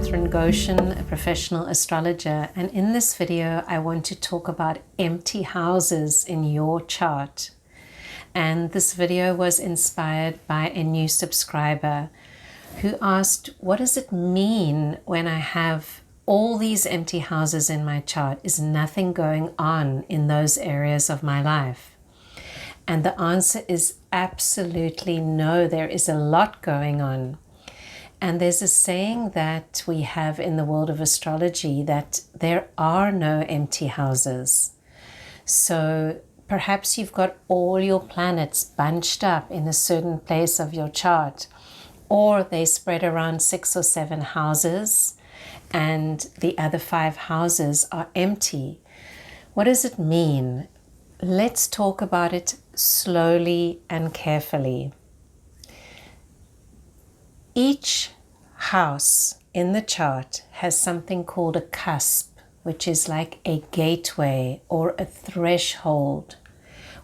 Catherine Goshen, a professional astrologer, and in this video I want to talk about empty houses in your chart. And this video was inspired by a new subscriber who asked, what does it mean when I have all these empty houses in my chart? Is nothing going on in those areas of my life? And the answer is absolutely no, there is a lot going on. And there's a saying that we have in the world of astrology that there are no empty houses. So perhaps you've got all your planets bunched up in a certain place of your chart, or they spread around 6 or 7 houses and the other 5 houses are empty. What does it mean? Let's talk about it slowly and carefully. Each house in the chart has something called a cusp, which is like a gateway or a threshold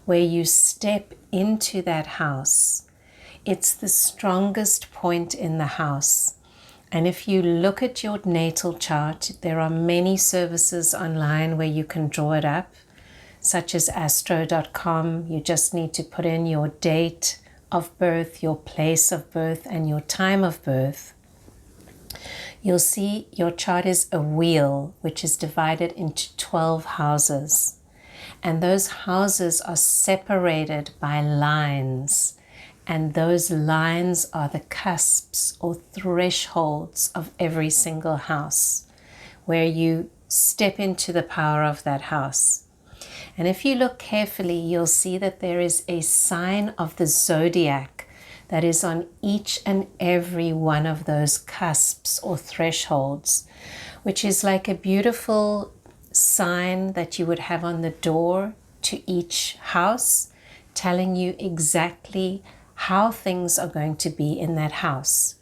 where you step into that house. It's the strongest point in the house. And if you look at your natal chart, there are many services online where you can draw it up, such as astro.com. You just need to put in your date of birth, your place of birth, and your time of birth. You'll see your chart is a wheel which is divided into 12 houses. And those houses are separated by lines. And those lines are the cusps or thresholds of every single house, where you step into the power of that house. And if you look carefully, you'll see that there is a sign of the zodiac that is on each and every one of those cusps or thresholds, which is like a beautiful sign that you would have on the door to each house, telling you exactly how things are going to be in that house.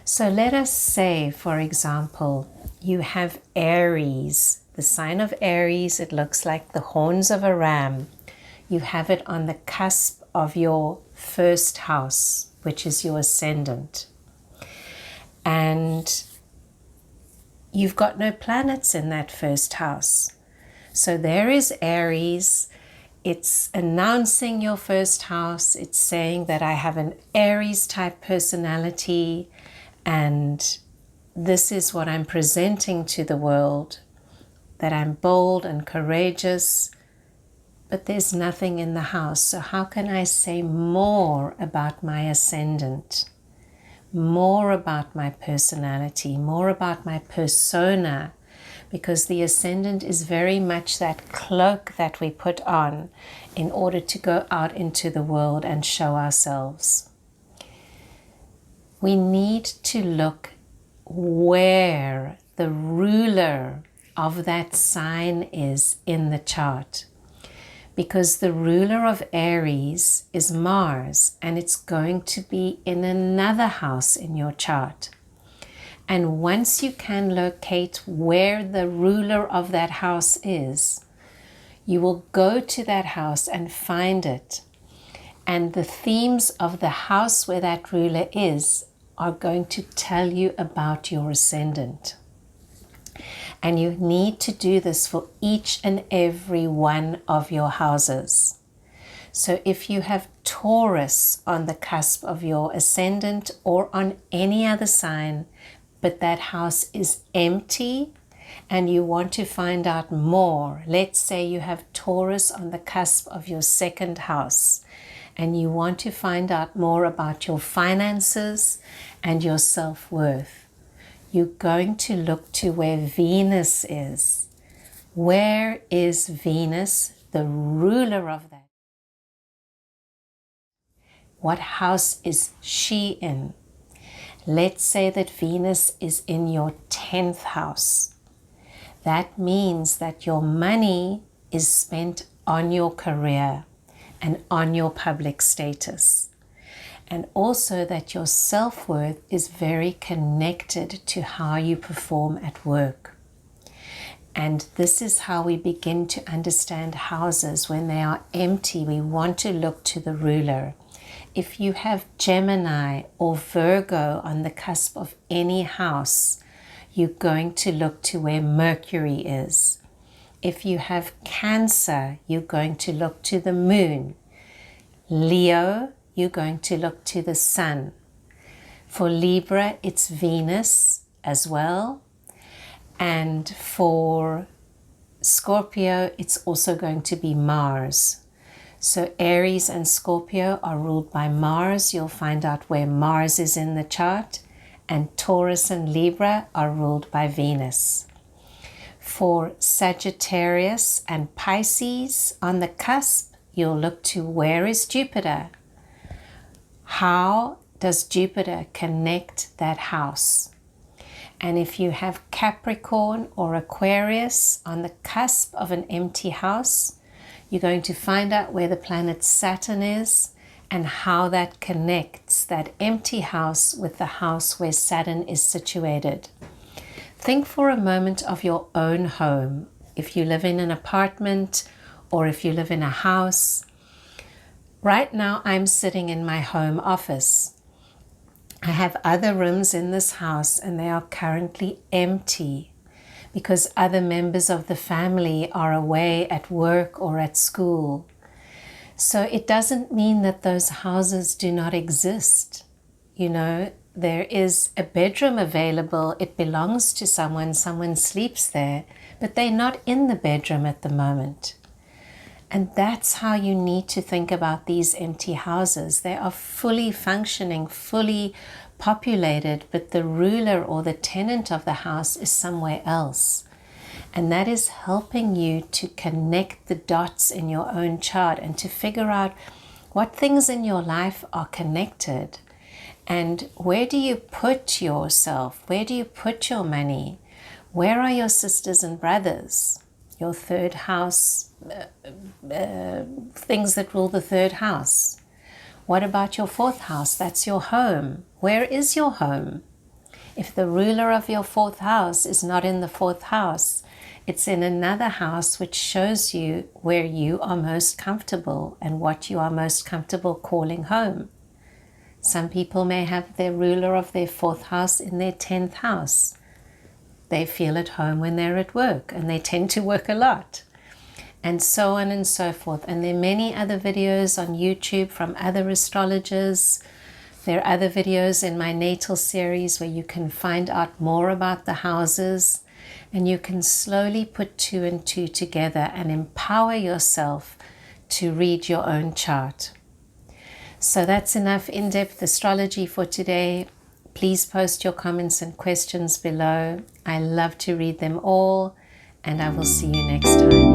So let us say, for example, you have Aries. The sign of Aries, it looks like the horns of a ram. You have it on the cusp of your first house, which is your ascendant. And you've got no planets in that first house. So there is Aries. It's announcing your first house. It's saying that I have an Aries type personality and this is what I'm presenting to the world, that I'm bold and courageous, but there's nothing in the house. So how can I say more about my ascendant, more about my personality, more about my persona? Because the ascendant is very much that cloak that we put on in order to go out into the world and show ourselves. We need to look where the ruler of that sign is in the chart. Because the ruler of Aries is Mars, and it's going to be in another house in your chart. And once you can locate where the ruler of that house is, you will go to that house and find it. And the themes of the house where that ruler is are going to tell you about your ascendant. And you need to do this for each and every one of your houses. So if you have Taurus on the cusp of your ascendant or on any other sign, but that house is empty and you want to find out more, let's say you have Taurus on the cusp of your second house and you want to find out more about your finances and your self-worth, you're going to look to where Venus is. Where is Venus, the ruler of that? What house is she in? Let's say that Venus is in your 10th house. That means that your money is spent on your career and on your public status. And also that your self-worth is very connected to how you perform at work. And this is how we begin to understand houses. When they are empty, we want to look to the ruler. If you have Gemini or Virgo on the cusp of any house, you're going to look to where Mercury is. If you have Cancer, you're going to look to the moon. Leo, you're going to look to the sun. For Libra, it's Venus as well. And for Scorpio, it's also going to be Mars. So Aries and Scorpio are ruled by Mars. You'll find out where Mars is in the chart. And Taurus and Libra are ruled by Venus. For Sagittarius and Pisces on the cusp, you'll look to where is Jupiter? How does Jupiter connect that house? And if you have Capricorn or Aquarius on the cusp of an empty house, you're going to find out where the planet Saturn is and how that connects that empty house with the house where Saturn is situated. Think for a moment of your own home. If you live in an apartment or if you live in a house. Right now I'm sitting in my home office. I have other rooms in this house and they are currently empty because other members of the family are away at work or at school. So it doesn't mean that those houses do not exist. You know, there is a bedroom available. It belongs to someone. Someone sleeps there, but they're not in the bedroom at the moment. And that's how you need to think about these empty houses. They are fully functioning, fully populated, but the ruler or the tenant of the house is somewhere else. And that is helping you to connect the dots in your own chart and to figure out what things in your life are connected. And where do you put yourself? Where do you put your money? Where are your sisters and brothers? Your third house, things that rule the third house. What about your fourth house? That's your home. Where is your home? If the ruler of your fourth house is not in the fourth house, it's in another house which shows you where you are most comfortable and what you are most comfortable calling home. Some people may have their ruler of their fourth house in their 10th house. They feel at home when they're at work and they tend to work a lot. And so on and so forth. And there are many other videos on YouTube from other astrologers. There are other videos in my Natal series where you can find out more about the houses and you can slowly put 2 and 2 together and empower yourself to read your own chart. So that's enough in-depth astrology for today. Please post your comments and questions below. I love to read them all, and I will see you next time.